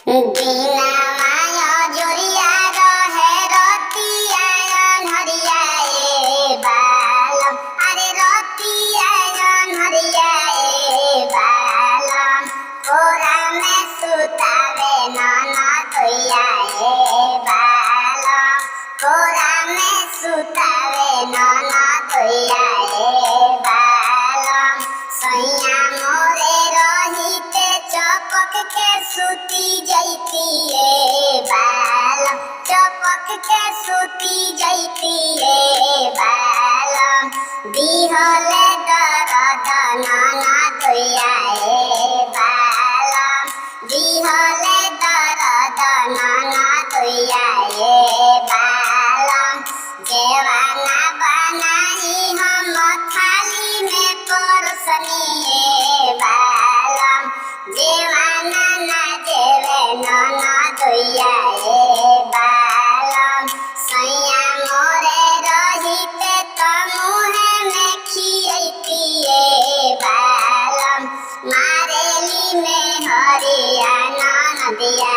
दीना माया जोरिया रहे रतिया अनहरिया ए बालम, अरे रतिया अनहरिया ए बालम, कोरा में सुतावे ननदोइया ए बालम, कोरा में सुतावे ननदोइया ए बालम, सैया मोरे रहिते चपक के सुती जैती ए बालम, चपक के सुती जैती ए बालम, दिहले दरद ननदोइया ए बालम, दिहले दरद ननदोइया ए बालम, जेवाना बनाई हम थाली में परोसनी ए बालम, जेवाना ना देवे ननदोइया ए बालम, सैया मोरे रहिते त मुहे में खियैती ए बालम, मारेली में हरिया ननदिया